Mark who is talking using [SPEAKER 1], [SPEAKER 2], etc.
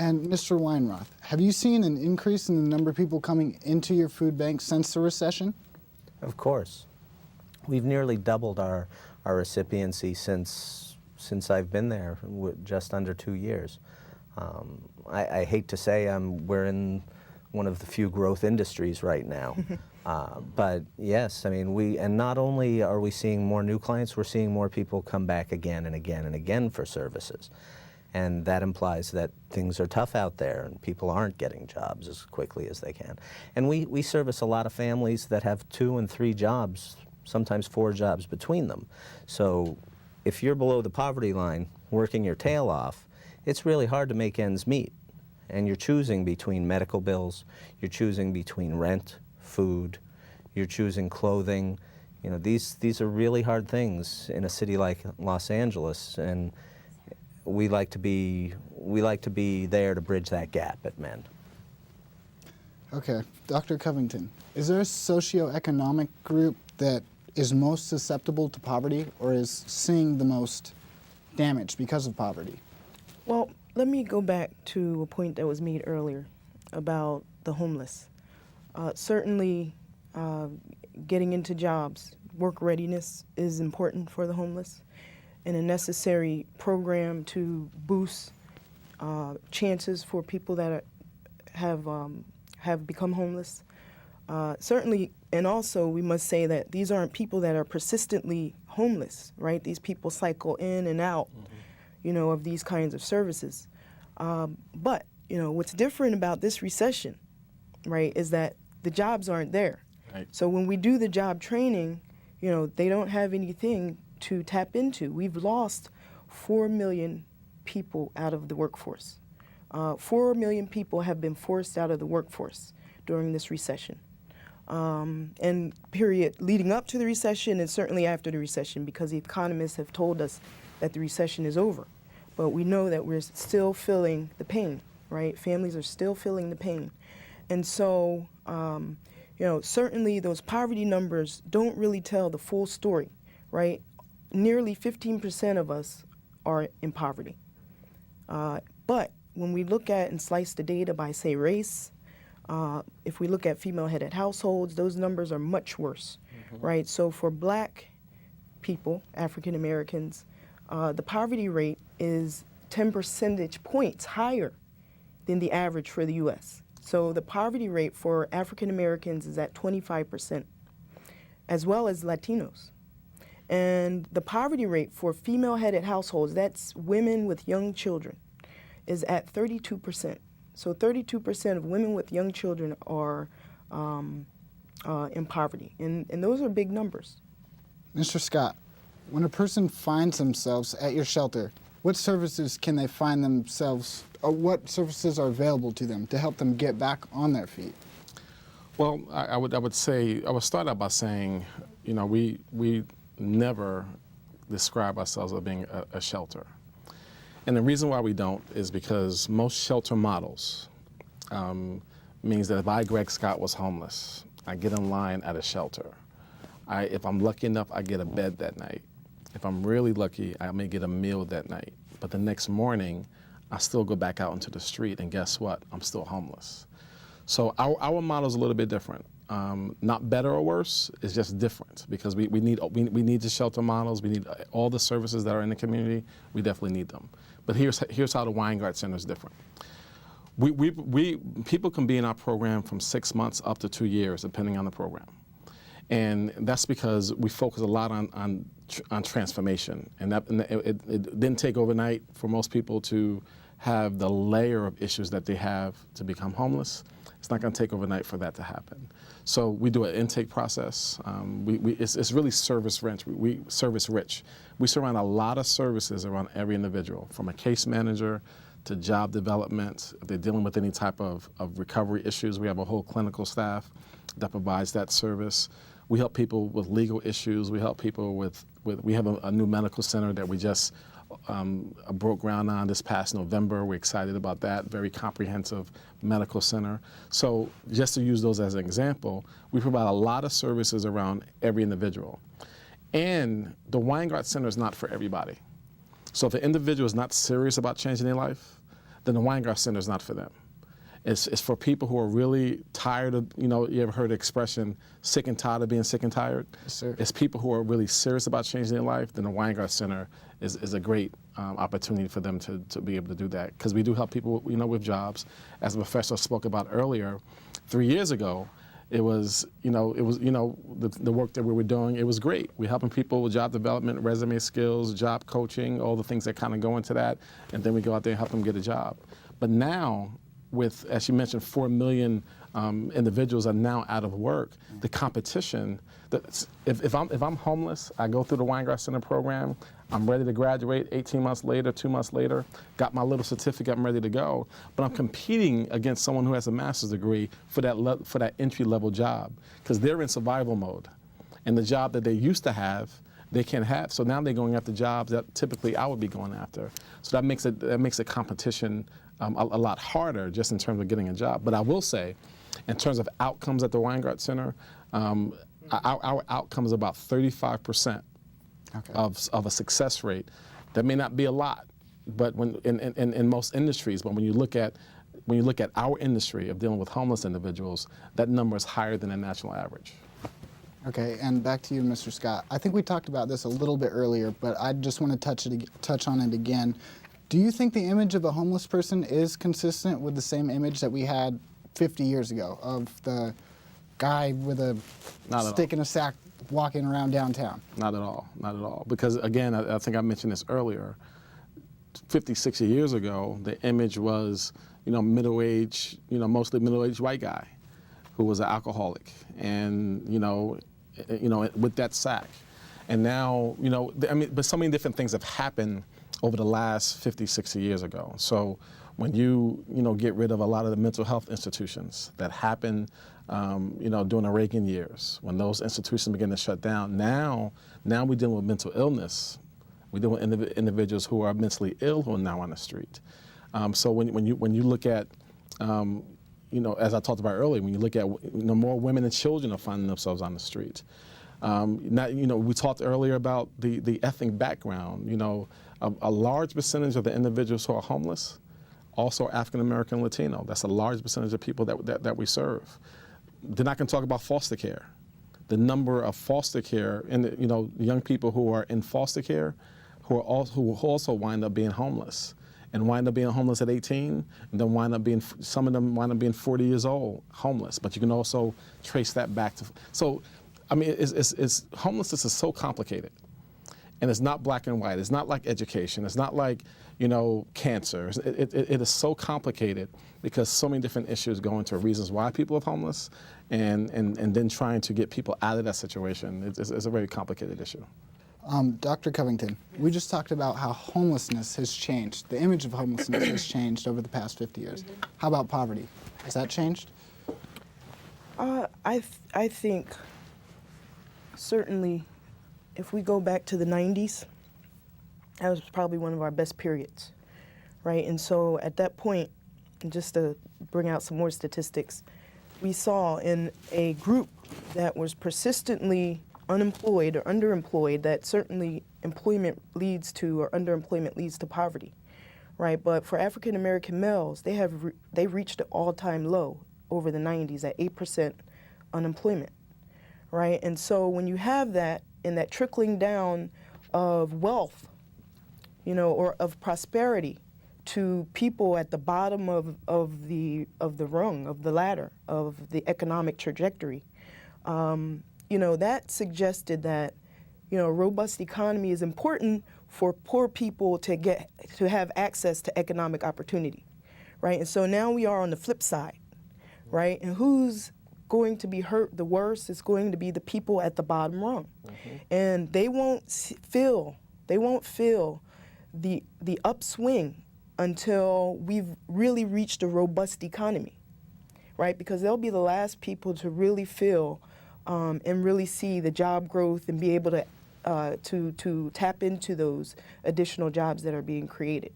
[SPEAKER 1] And Mr. Weinroth, have you seen an increase in the number of people coming into your food bank since the recession?
[SPEAKER 2] Of course. We've nearly doubled our recipiency since I've been there, just under 2 years. I hate to say we're in one of the few growth industries right now. But yes, I mean, and not only are we seeing more new clients, we're seeing more people come back again and again and again for services. And that implies that things are tough out there and people aren't getting jobs as quickly as they can. And we service a lot of families that have 2 and 3 jobs, sometimes 4 jobs between them. So if you're below the poverty line, working your tail off, it's really hard to make ends meet. And you're choosing between medical bills, you're choosing between rent, food, you're choosing clothing. You know, these are really hard things in a city like Los Angeles, and we like to be there to bridge that gap at Mend.
[SPEAKER 1] Okay, Dr. Covington, is there a socioeconomic group that is most susceptible to poverty or is seeing the most damage because of poverty?
[SPEAKER 3] Well, let me go back to a point that was made earlier about the homeless. Certainly, getting into jobs, work readiness is important for the homeless, and a necessary program to boost chances for people that have become homeless. Certainly, and also we must say that these aren't people that are persistently homeless, right? These people cycle in and out, you know, of these kinds of services. But, you know, what's different about this recession, right, is that the jobs aren't there.
[SPEAKER 4] Right.
[SPEAKER 3] So when we do the job training, you know, they don't have anything to tap into. We've lost 4 million people out of the workforce. 4 million people have been forced out of the workforce during this recession. And period leading up to the recession and certainly after the recession, because the economists have told us that the recession is over. But we know that we're still feeling the pain, right? Families are still feeling the pain. And so, you know, certainly those poverty numbers don't really tell the full story, right? Nearly 15% of us are in poverty. But when we look at and slice the data by, say, race, if we look at female-headed households, those numbers are much worse, right? So for black people, African Americans, the poverty rate is 10 percentage points higher than the average for the U.S. So the poverty rate for African Americans is at 25%, as well as Latinos. And the poverty rate for female-headed households, that's women with young children, is at 32%. So 32% of women with young children are in poverty. And those are big numbers.
[SPEAKER 1] Mr. Scott, when a person finds themselves at your shelter, what services can they find themselves, or what services are available to them to help them get back on their feet?
[SPEAKER 4] Well, I would start out by saying, you know, we never describe ourselves as being a shelter. And the reason why we don't is because most shelter models means that if I, Greg Scott, was homeless, I get in line at a shelter. If I'm lucky enough, I get a bed that night. If I'm really lucky, I may get a meal that night. But the next morning, I still go back out into the street, and guess what? I'm still homeless. So our model is a little bit different. Not better or worse, it's just different because we need the shelter models, we need all the services that are in the community, we definitely need them. But here's how the Weinroth Center is different. People can be in our program from 6 months up to 2 years, depending on the program. And that's because we focus a lot on transformation. And it didn't take overnight for most people to have the layer of issues that they have to become homeless. It's not going to take overnight for that to happen. So we do an intake process. It's really service rich. We service rich. We surround a lot of services around every individual, from a case manager to job development. If they're dealing with any type of recovery issues, we have a whole clinical staff that provides that service. We help people with legal issues. We help people we have a new medical center that we just broke ground on this past November. We're excited about that, very comprehensive medical center. So just to use those as an example, we provide a lot of services around every individual. And the Weinroth Center is not for everybody. So if an individual is not serious about changing their life, then the Weinroth Center is not for them. It's for people who are really tired of, you ever heard the expression, sick and tired of being sick and tired?
[SPEAKER 1] Yes, sir.
[SPEAKER 4] It's people who are really serious about changing their life, then the Weinroth Center is a great opportunity for them to be able to do that. Because we do help people, with jobs. As the professor spoke about earlier, 3 years ago, the work that we were doing, it was great. We're helping people with job development, resume skills, job coaching, all the things that kind of go into that, and then we go out there and help them get a job. But now, with, as you mentioned, 4 million individuals are now out of work, the competition, if I'm homeless, I go through the Weinroth Center program, I'm ready to graduate 18 months later, 2 months later, got my little certificate, I'm ready to go, but I'm competing against someone who has a master's degree for that entry-level job, because they're in survival mode. And the job that they used to have, they can't have. So now they're going after jobs that typically I would be going after. So that makes a competition a lot harder just in terms of getting a job. But I will say, in terms of outcomes at the Weinroth Center, our outcome is about 35% of a success rate. That may not be a lot, but when in most industries, but when you look at our industry of dealing with homeless individuals, that number is higher than the national average.
[SPEAKER 1] Okay, and back to you, Mr. Scott. I think we talked about this a little bit earlier, but I just want to touch on it again. Do you think the image of a homeless person is consistent with the same image that we had 50 years ago of the guy with a stick in a sack walking around downtown?
[SPEAKER 4] Not at all, not at all. Because again, I think I mentioned this earlier, 50, 60 years ago, the image was, middle-aged, mostly middle-aged white guy who was an alcoholic and, with that sack. And now, but so many different things have happened over the last 50, 60 years ago. So when you get rid of a lot of the mental health institutions that happened, during the Reagan years, when those institutions began to shut down, now we're dealing with mental illness. We're dealing with individuals who are mentally ill who are now on the street. So when you look at, as I talked about earlier, when you look at, more women and children are finding themselves on the street. We talked earlier about the ethnic background. A large percentage of the individuals who are homeless also are African American, Latino. That's a large percentage of people that we serve. Then I can talk about foster care. The number of foster care and the young people who are in foster care who also wind up being homeless. And wind up being homeless at 18, and then some of them wind up being 40 years old, homeless. But you can also trace that back to, so, homelessness is so complicated. And it's not black and white. It's not like education. It's not like, cancer. It is so complicated because so many different issues go into reasons why people are homeless, and then trying to get people out of that situation. It's a very complicated issue.
[SPEAKER 1] Dr. Covington, we just talked about how homelessness has changed. The image of homelessness has changed over the past 50 years. How about poverty? Has that changed?
[SPEAKER 3] I think certainly if we go back to the 90s, that was probably one of our best periods, right? And so at that point, just to bring out some more statistics, we saw in a group that was persistently unemployed or underemployed, that certainly employment leads to, or underemployment leads to poverty, right? But for African American males, they reached an all-time low over the 90s at 8% unemployment, right? And so when you have that, and that trickling down of wealth, or of prosperity to people at the bottom of the rung, of the ladder, of the economic trajectory, that suggested that, a robust economy is important for poor people to have access to economic opportunity, right? And so now we are on the flip side, right? And who's going to be hurt the worst is going to be the people at the bottom rung. Mm-hmm. And they won't feel the upswing until we've really reached a robust economy, right? Because they'll be the last people to really feel and really see the job growth and be able to tap into those additional jobs that are being created.